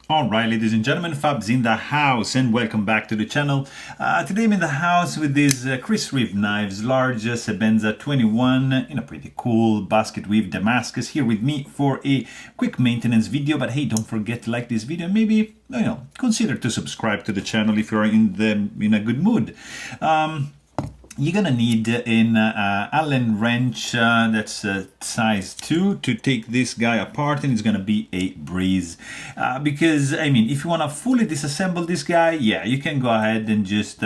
Alright, ladies and gentlemen, Fab's in the house and welcome back to the channel. Today I'm in the house with these Chris Reeve knives, Large Sebenza 21 in a pretty cool Basketweave Damascus, here with me for a quick maintenance video. But hey, don't forget to like this video and maybe, consider to subscribe to the channel if you're in a good mood. You're gonna need an Allen wrench that's size 2 to take this guy apart, and it's gonna be a breeze. Because, I mean, if you wanna fully disassemble this guy, yeah, you can go ahead and just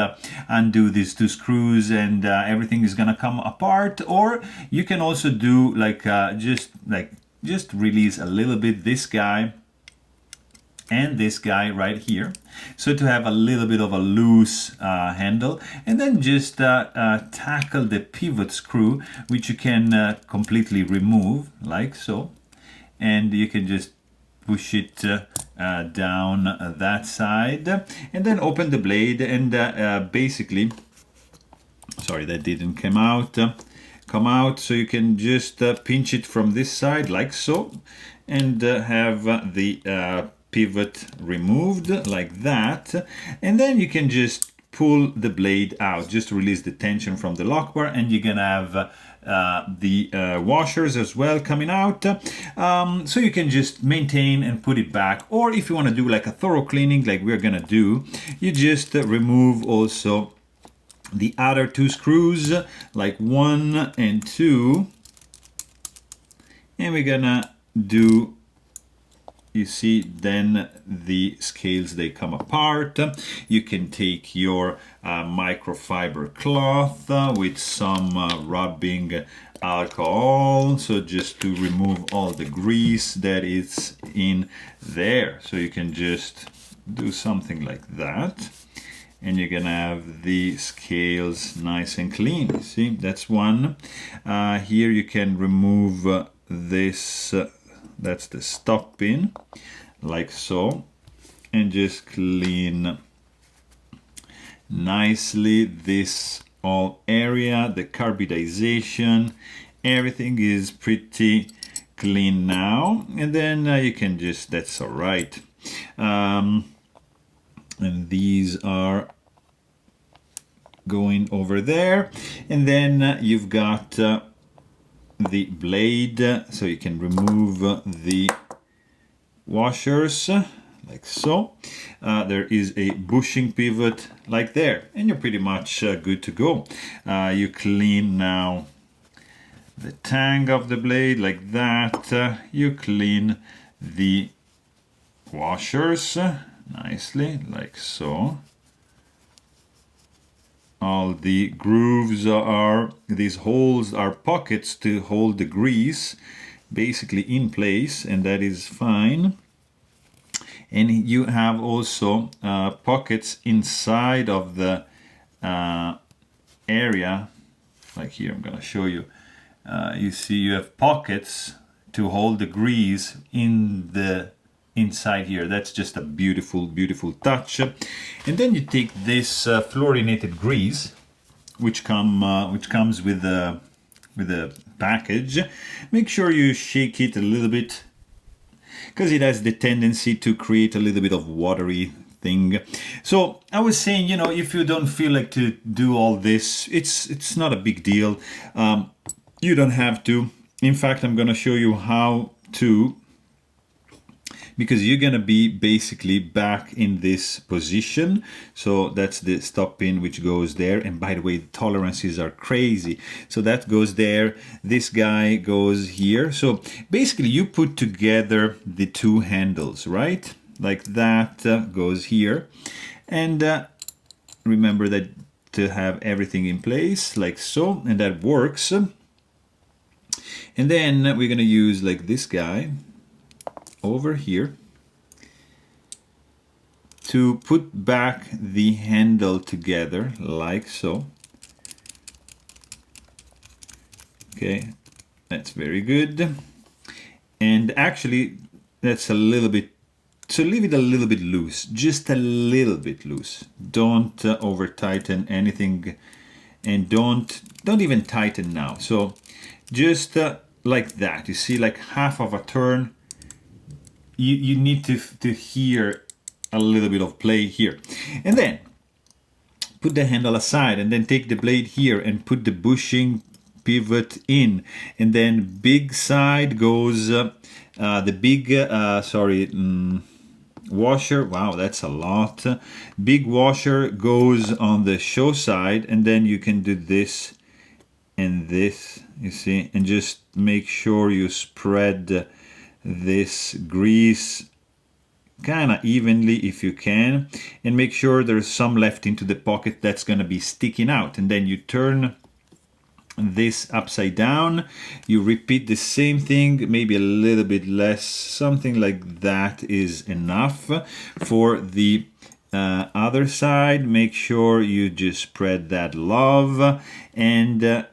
undo these 2 screws and everything is gonna come apart. Or you can also do just release a little bit this guy and this guy right here, so to have a little bit of a loose handle, and then just tackle the pivot screw, which you can completely remove like so, and you can just push it down that side, and then open the blade, and basically, sorry, that didn't come out, so you can just pinch it from this side like so, and have the pivot removed like that, and then you can just pull the blade out, just release the tension from the lock bar, and you're gonna have the washers as well coming out, so you can just maintain and put it back. Or if you want to do like a thorough cleaning like we're gonna do, you just remove also the other 2 screws, like 1 and 2, and we're gonna do, you see, then the scales, they come apart. You can take your microfiber cloth with some rubbing alcohol, so just to remove all the grease that is in there. So you can just do something like that, and you're gonna have the scales nice and clean. You see, that's one. Here you can remove this, that's the stop pin, like so, and just clean nicely this all area, the carbidization, everything is pretty clean now. And then you can just, that's all right. And these are going over there, and then you've got the blade, so you can remove the washers like so. There is a bushing pivot like there, and you're pretty much good to go. You clean now the tang of the blade like that. You clean the washers nicely like so. All the grooves are, these holes are pockets to hold the grease basically in place, and that is fine. And you have also pockets inside of the area, like here, I'm gonna show you. You see you have pockets to hold the grease in the inside here. That's just a beautiful, beautiful touch. And then you take this fluorinated grease, which comes with the package. Make sure you shake it a little bit, because it has the tendency to create a little bit of watery thing. So I was saying, if you don't feel like to do all this, it's not a big deal. You don't have to. In fact, I'm going to show you how to, because you're going to be basically back in this position. So that's the stop pin which goes there, and by the way, the tolerances are crazy. So that goes there, this guy goes here. So basically you put together the 2 handles, right? Like that goes here, and remember that to have everything in place like so, and that works. And then we're going to use like this guy over here to put back the handle together like so. Okay, that's very good. And actually that's a little bit, so leave it a little bit loose, just a little bit loose. Don't over tighten anything, and don't even tighten now. So just like that, you see, like half of a turn, you need to hear a little bit of play here. And then put the handle aside and then take the blade here and put the bushing pivot in, and then big side goes the big washer. Wow, that's a lot. Big washer goes on the show side, and then you can do this and this, you see, and just make sure you spread this grease kind of evenly if you can, and make sure there's some left into the pocket that's going to be sticking out. And then you turn this upside down, you repeat the same thing, maybe a little bit less, something like that is enough. For the other side, make sure you just spread that love, and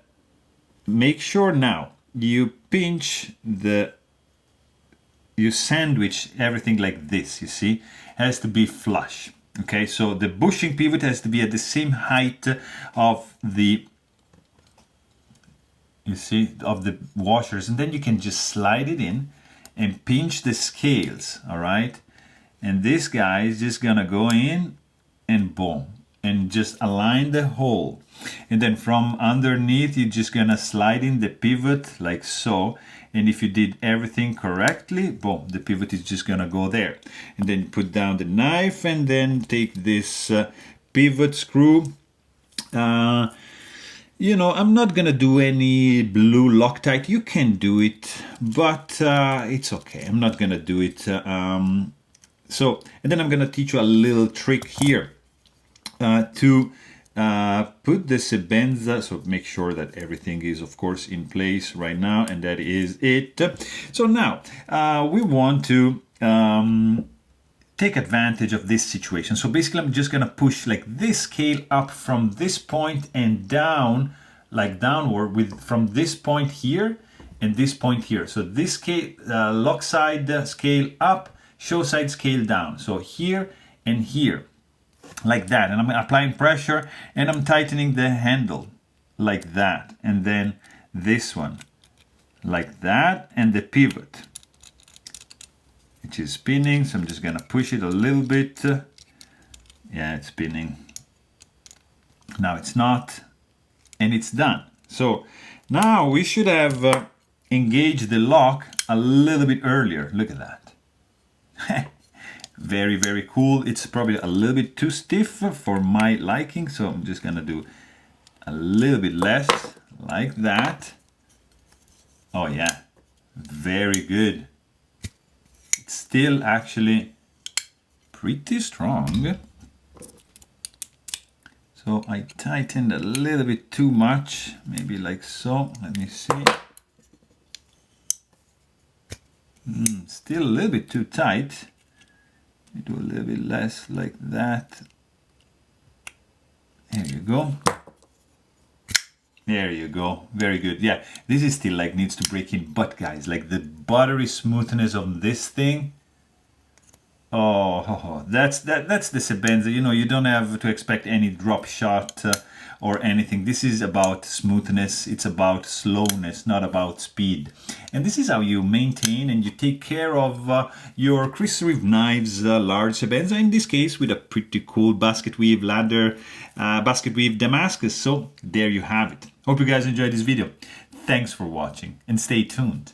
make sure now you pinch you sandwich everything like this, you see, has to be flush. Okay, so the bushing pivot has to be at the same height of the, you see, of the washers, and then you can just slide it in and pinch the scales, all right? And this guy is just gonna go in and boom, and just align the hole. And then from underneath, you're just gonna slide in the pivot like so. And if you did everything correctly, boom, the pivot is just gonna go there. And then put down the knife and then take this pivot screw. You know, I'm not gonna do any blue Loctite. You can do it, but it's okay. I'm not gonna do it. And then I'm gonna teach you a little trick here to put the Sebenza, so make sure that everything is of course in place right now, and that is it. So now we want to take advantage of this situation. So basically I'm just gonna push like this scale up from this point and down, like downward from this point here and this point here. So this scale, lock side scale up, show side scale down. So here and here, like that, and I'm applying pressure and I'm tightening the handle like that, and then this one like that, and the pivot, which is spinning, so I'm just gonna push it a little bit. Yeah, it's spinning. Now it's not, and it's done. So now we should have engaged the lock a little bit earlier. Look at that. Very, very cool. It's probably a little bit too stiff for my liking, so I'm just gonna do a little bit less, like that. Oh yeah, very good. It's still actually pretty strong. So I tightened a little bit too much, maybe like so. Let me see. Still a little bit too tight. Do a little bit less, like that. There you go. There you go. Very good. Yeah, this is still like needs to break in, but guys, like the buttery smoothness of this thing. Oh, that's the Sebenza. You know, you don't have to expect any drop shot or anything. This is about smoothness. It's about slowness, not about speed. And this is how you maintain and you take care of your Chris Reeve Knives Large Sebenza, in this case with a pretty cool Basketweave ladder, Basketweave Damascus. So there you have it. Hope you guys enjoyed this video. Thanks for watching and stay tuned.